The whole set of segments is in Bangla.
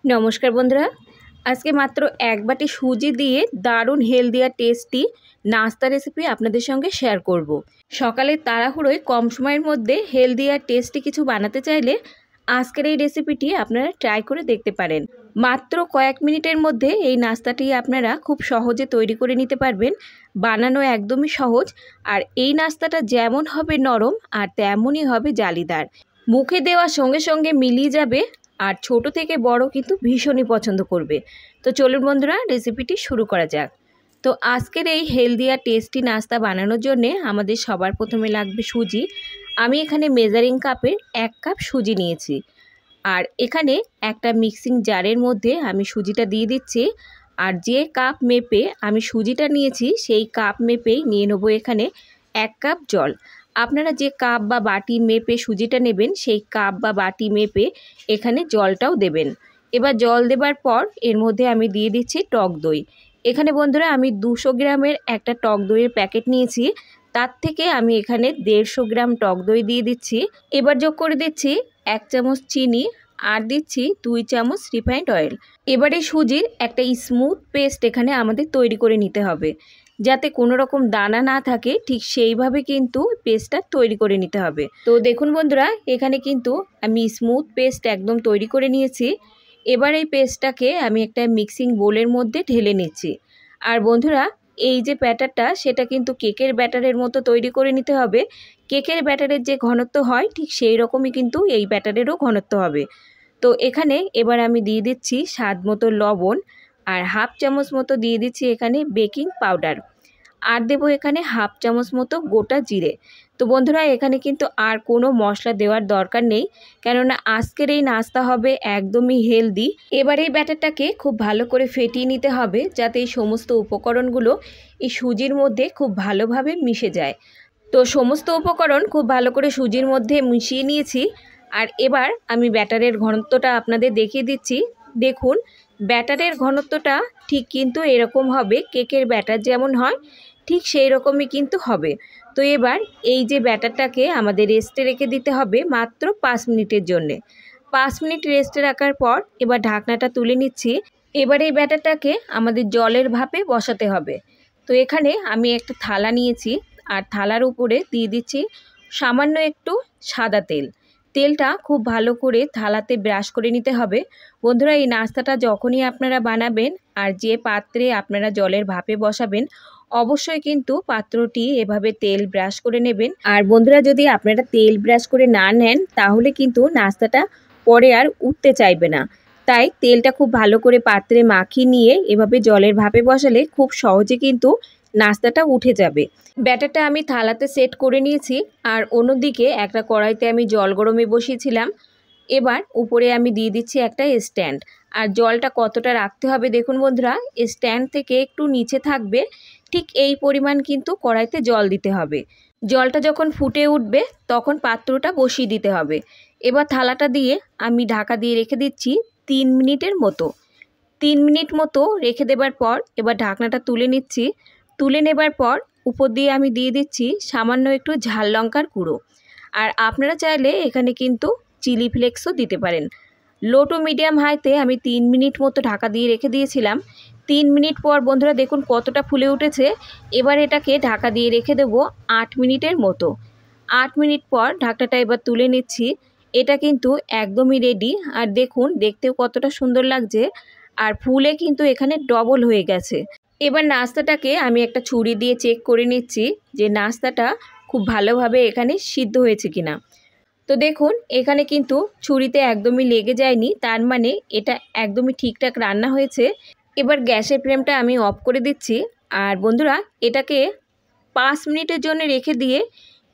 নমস্কার বন্ধুরা, আজকে মাত্র এক বাটি সুজি দিয়ে দারুণ হেলদি আর টেস্টি নাস্তা রেসিপি আপনাদের সঙ্গে শেয়ার করব। সকালে তাড়াহুড়োয় কম সময়ের মধ্যে হেলদি আর টেস্টি কিছু বানাতে চাইলে আজকের এই রেসিপিটি আপনারা ট্রাই করে দেখতে পারেন। মাত্র কয়েক মিনিটের মধ্যে এই নাস্তাটি আপনারা খুব সহজে তৈরি করে নিতে পারবেন। বানানো একদমই সহজ, আর এই নাস্তাটা যেমন হবে নরম আর তেমনই হবে জালিদার, মুখে দেওয়ার সঙ্গে সঙ্গে মিলিয়ে যাবে, আর ছোট থেকে বড় কিন্তু ভীষণই পছন্দ করবে। তো চলুন বন্ধুরা, রেসিপিটি শুরু করা যাক। তো আজকের এই হেলদি আর টেস্টি নাস্তা বানানোর জন্যে আমাদের সবার প্রথমে লাগবে সুজি। আমি এখানে মেজারিং কাপের 1 কাপ সুজি নিয়েছি, আর এখানে একটা মিক্সিং জারের মধ্যে আমি সুজিটা দিয়ে দিচ্ছি। আর যে কাপ মেপে আমি সুজিটা নিয়েছি সেই কাপ মেপেই নিয়ে নেবো এখানে 1 কাপ জল। আপনারা যে কাপ বা বাটি মেপে সুজিটা নেবেন সেই কাপ বা বাটি মেপে এখানে জলটাও দেবেন। এবার জল দেবার পর এর মধ্যে আমি দিয়ে দিচ্ছি টক দই। এখানে বন্ধুরা আমি 200 গ্রামের একটা টক দইয়ের প্যাকেট নিয়েছি, তার থেকে আমি এখানে 150 গ্রাম টক দই দিয়ে দিচ্ছি। এবার যোগ করে দিচ্ছি 1 চামচ চিনি, আর দিচ্ছি 2 চামচ রিফাইন্ড অয়েল। এবারে সুজির একটা স্মুথ পেস্ট এখানে আমাদের তৈরি করে নিতে হবে, যাতে কোনো রকম দানা না থাকে, ঠিক সেইভাবে কিন্তু পেস্টটা তৈরি করে নিতে হবে। তো দেখুন বন্ধুরা, এখানে কিন্তু আমি স্মুথ পেস্ট একদম তৈরি করে নিয়েছি। এবার এই পেস্টটাকে আমি একটা মিক্সিং বোলের মধ্যে ঢেলে নিচ্ছি। আর বন্ধুরা, এই যে ব্যাটারটা সেটা কিন্তু কেকের ব্যাটারের মতো তৈরি করে নিতে হবে। কেকের ব্যাটারের যে ঘনত্ব হয় ঠিক সেই রকমই কিন্তু এই ব্যাটারেরও ঘনত্ব হবে। তো এখানে এবার আমি দিয়ে দিচ্ছি স্বাদ মতো লবণ, আর হাফ চামচ মতো দিয়ে দিচ্ছি এখানে বেকিং পাউডার, আর দেবো এখানে হাফ চামচ মতো গোটা জিরে। তো বন্ধুরা, এখানে কিন্তু আর কোনো মশলা দেওয়ার দরকার নেই, কেননা আজকের এই নাস্তা হবে একদমই হেলদি। এবার এই ব্যাটারটাকে খুব ভালো করে ফেটিয়ে নিতে হবে, যাতে এই সমস্ত উপকরণগুলো এই সুজির মধ্যে খুব ভালোভাবে মিশে যায়। তো সমস্ত উপকরণ খুব ভালো করে সুজির মধ্যে মিশিয়ে নিয়েছি। আর এবার আমি ব্যাটারের ঘনত্বটা আপনাদের দেখিয়ে দিচ্ছি। দেখুন, ব্যাটারের ঘনত্বটা ঠিক কিন্তু এরকম হবে, কেকের ব্যাটার যেমন হয় ঠিক সেই রকমই কিন্তু হবে। তো এবার এই যে ব্যাটারটাকে আমাদের রেস্টে রেখে দিতে হবে মাত্র 5 মিনিটের জন্যে। 5 মিনিট রেস্টে রাখার পর এবার ঢাকনাটা তুলে নিচ্ছি। এবার এই ব্যাটারটাকে আমাদের জলের ভাপে বসাতে হবে। তো এখানে আমি একটা থালা নিয়েছি, আর থালার উপরে দিয়ে দিচ্ছি সামান্য একটু সাদা তেল। তেলটা খুব ভালো করে থালাতে ব্রাশ করে নিতে হবে। বন্ধুরা, এই নাস্তাটা যখনই আপনারা বানাবেন আর যে পাত্রে আপনারা জলের ভাপে বসাবেন, অবশ্যই কিন্তু পাত্রটি এভাবে তেল ব্রাশ করে নেবেন। আর বন্ধুরা, যদি আপনারা তেল ব্রাশ করে না নেন তাহলে কিন্তু নাস্তাটা পরে আর উঠতে চাইবে না। তাই তেলটা খুব ভালো করে পাত্রে মাখিয়ে নিয়ে এভাবে জলের ভাপে বসালে খুব সহজে কিন্তু নাস্তাটা উঠে যাবে। ব্যাটারটা আমি থালাতে সেট করে নিয়েছি, আর অন্যদিকে একটা কড়াইতে আমি জল গরমে বসিয়েছিলাম। এবার উপরে আমি দিয়ে দিচ্ছি একটা স্ট্যান্ড। আর জলটা কতটা রাখতে হবে দেখুন বন্ধুরা, স্ট্যান্ড থেকে একটু নিচে থাকবে, ঠিক এই পরিমাণ কিন্তু কড়াইতে জল দিতে হবে। জলটা যখন ফুটে উঠবে তখন পাত্রটা বসিয়ে দিতে হবে। এবার থালাটা দিয়ে আমি ঢাকা দিয়ে রেখে দিচ্ছি 3 মিনিটের মতো। 3 মিনিট মতো রেখে দেবার পর এবার ঢাকনাটা তুলে নিচ্ছি। তুলে নেবার পর উপর দিয়ে আমি দিয়ে দিচ্ছি সামান্য একটু ঝাল লঙ্কার গুঁড়ো। আর আপনারা চাইলে এখানে কিন্তু চিলি ফ্লেক্সও দিতে পারেন। লো টু মিডিয়াম হাইতে আমি 3 মিনিট মতো ঢাকা দিয়ে রেখে দিয়েছিলাম। 3 মিনিট পর বন্ধুরা দেখুন কতটা ফুলে উঠেছে। এবার এটাকে ঢাকা দিয়ে রেখে দেবো 8 মিনিটের মতো। 8 মিনিট পর ঢাকনাটা এবার তুলে নিচ্ছি। এটা কিন্তু একদমই রেডি। আর দেখুন দেখতেও কতটা সুন্দর লাগছে, আর ফুলে কিন্তু এখানে ডবল হয়ে গেছে। এবার নাস্তাটাকে আমি একটা ছুরি দিয়ে চেক করে নিচ্ছি যে নাস্তাটা খুব ভালোভাবে এখানে সিদ্ধ হয়েছে কিনা। তো দেখুন এখানে কিন্তু ছুরিতে একদমই লেগে যায়নি, তার মানে এটা একদমই ঠিকঠাক রান্না হয়েছে। এবার গ্যাসের ফ্লেমটা আমি অফ করে দিচ্ছি। আর বন্ধুরা, এটাকে 5 মিনিটের জন্য রেখে দিয়ে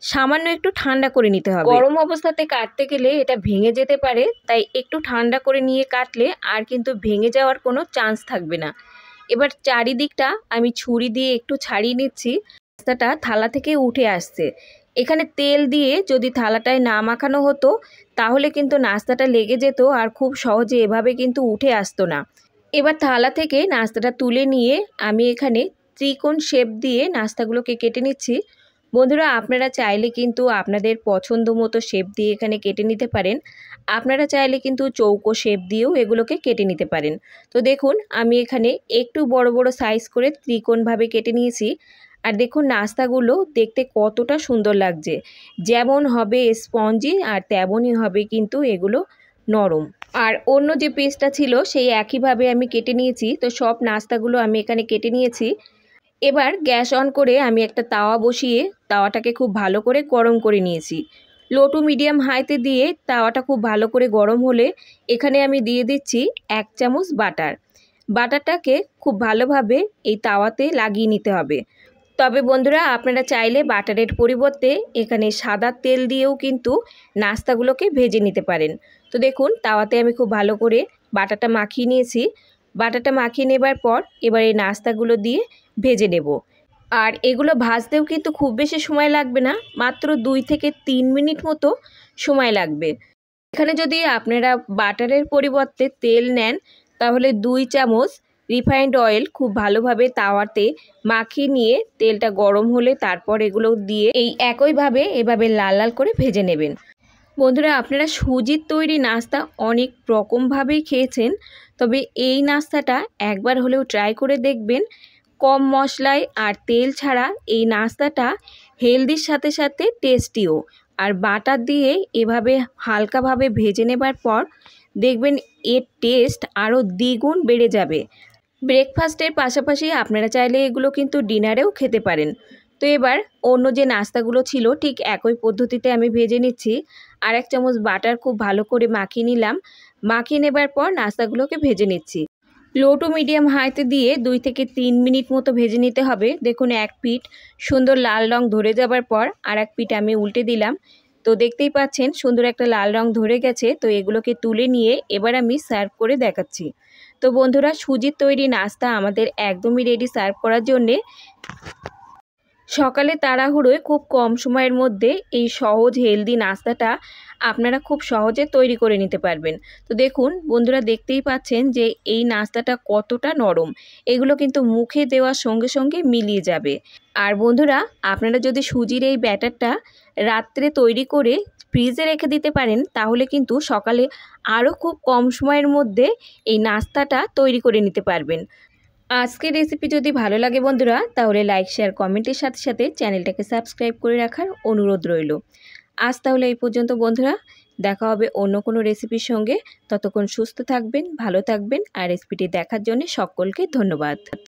সামান্য একটু ঠান্ডা করে নিতে হবে। গরম অবস্থাতে কাটতে গেলে এটা ভেঙে যেতে পারে, তাই একটু ঠান্ডা করে নিয়ে কাটলে আর কিন্তু ভেঙে যাওয়ার কোনো চান্স থাকবে না। এবার চারিদিকটা আমি ছুরি দিয়ে একটু ছাড়িয়ে নিচ্ছি। নাস্তাটা থালা থেকে উঠে আসছে। এখানে তেল দিয়ে যদি থালাটায় না মাখানো হতো তাহলে কিন্তু নাস্তাটা লেগে যেত, আর খুব সহজে এভাবে কিন্তু উঠে আসতো না। এবার থালা থেকে নাস্তাটা তুলে নিয়ে আমি এখানে ত্রিকোণ শেপ দিয়ে নাস্তাগুলোকে কেটে নিচ্ছি। বন্ধুরা আপনারা চাইলে কিন্তু আপনাদের পছন্দ মতো শেপ দিয়ে এখানে কেটে নিতে পারেন। আপনারা চাইলে কিন্তু চৌকো শেপ দিয়েও এগুলোকে কেটে নিতে পারেন। তো দেখুন আমি এখানে একটু বড় বড় সাইজ করে ত্রিকোণভাবে কেটে নিয়েছি। আর দেখুন নাস্তাগুলো দেখতে কতটা সুন্দর লাগছে, যেমন হবে স্পঞ্জি আর তেমনই হবে কিন্তু এগুলো নরম। আর অন্য যে পিসটা ছিল সেই একইভাবে আমি কেটে নিয়েছি। তো সব নাস্তাগুলো আমি এখানে কেটে নিয়েছি। এবার গ্যাস অন করে আমি একটা তাওয়া বসিয়ে তাওয়াটাকে খুব ভালো করে গরম করে নিয়েছি। লো টু মিডিয়াম হাইতে দিয়ে তাওয়াটা খুব ভালো করে গরম হলে এখানে আমি দিয়ে দিচ্ছি 1 চামচ বাটার। বাটারটাকে খুব ভালোভাবে এই তাওয়াতে লাগিয়ে নিতে হবে। তবে বন্ধুরা আপনারা চাইলে বাটারের পরিবর্তে এখানে সাদা তেল দিয়েও কিন্তু নাস্তাগুলোকে ভেজে নিতে পারেন। তো দেখুন তাওয়াতে আমি খুব ভালো করে বাটারটা মাখিয়ে নিয়েছি। বাটারটা মাখিয়ে নেবার পর এবার এই নাস্তাগুলো দিয়ে ভেজে নেব। আর এগুলো ভাজতেও কিন্তু খুব বেশি সময় লাগবে না, মাত্র 2 থেকে 3 মিনিট মতো সময় লাগবে। এখানে যদি আপনারা বাটারের পরিবর্তে তেল নেন তাহলে 2 চামচ রিফাইন্ড অয়েল খুব ভালোভাবে তাওয়াতে মাখিয়ে নিয়ে তেলটা গরম হলে তারপর এগুলো দিয়ে এই একইভাবে এভাবে লাল লাল করে ভেজে নেবেন। বন্ধুরা আপনারা সুজির তৈরি নাস্তা অনেক রকমভাবেই খেয়েছেন, তবে এই নাস্তাটা একবার হলেও ট্রাই করে দেখবেন। কম মশলায় আর তেল ছাড়া এই নাস্তাটা হেলদির সাথে সাথে টেস্টিও। আর বাটার দিয়ে এভাবে হালকাভাবে ভেজে নেবার পর দেখবেন এর টেস্ট আরও দ্বিগুণ বেড়ে যাবে। ব্রেকফাস্টের পাশাপাশি আপনারা চাইলে এগুলো কিন্তু ডিনারেও খেতে পারেন। তো এবার অন্য যে নাস্তাগুলো ছিল ঠিক একই পদ্ধতিতে আমি ভেজে নিচ্ছি। আর 1 চামচ বাটার খুব ভালো করে মাখিয়ে নিলাম। মাখিয়ে নেবার পর নাস্তাগুলোকে ভেজে নিচ্ছি। লো টু মিডিয়াম হাইতে দিয়ে 2 থেকে 3 মিনিট মতো ভেজে নিতে হবে। দেখুন এক পিঠ সুন্দর লাল রং ধরে যাবার পর আর এক পিঠ আমি উল্টে দিলাম। তো দেখতেই পাচ্ছেন সুন্দর একটা লাল রং ধরে গেছে। তো এগুলোকে তুলে নিয়ে এবার আমি সার্ভ করে দেখাচ্ছি। তো বন্ধুরা সুজির তৈরি নাস্তা আমাদের একদমই রেডি সার্ভ করার জন্যে। সকালে তাড়াহুড়োয় খুব কম সময়ের মধ্যে এই সহজ হেলদি নাস্তাটা আপনারা খুব সহজে তৈরি করে নিতে পারবেন। তো দেখুন বন্ধুরা দেখতেই পাচ্ছেন যে এই নাস্তাটা কতটা নরম, এগুলো কিন্তু মুখে দেওয়ার সঙ্গে সঙ্গে মিলিয়ে যাবে। আর বন্ধুরা আপনারা যদি সুজির এই ব্যাটারটা রাত্রে তৈরি করে ফ্রিজে রেখে দিতে পারেন তাহলে কিন্তু সকালে আরও খুব কম সময়ের মধ্যে এই নাস্তাটা তৈরি করে নিতে পারবেন। আজকের রেসিপি যদি ভালো লাগে বন্ধুরা তাহলে লাইক শেয়ার কমেন্টের সাথে সাথে চ্যানেলটাকে সাবস্ক্রাইব করে রাখার অনুরোধ রইল। আজ তাহলে এই পর্যন্ত বন্ধুরা, দেখা হবে অন্য কোনো রেসিপির সঙ্গে। ততক্ষণ সুস্থ থাকবেন, ভালো থাকবেন। আর রেসিপিটি দেখার জন্য সকলকে ধন্যবাদ।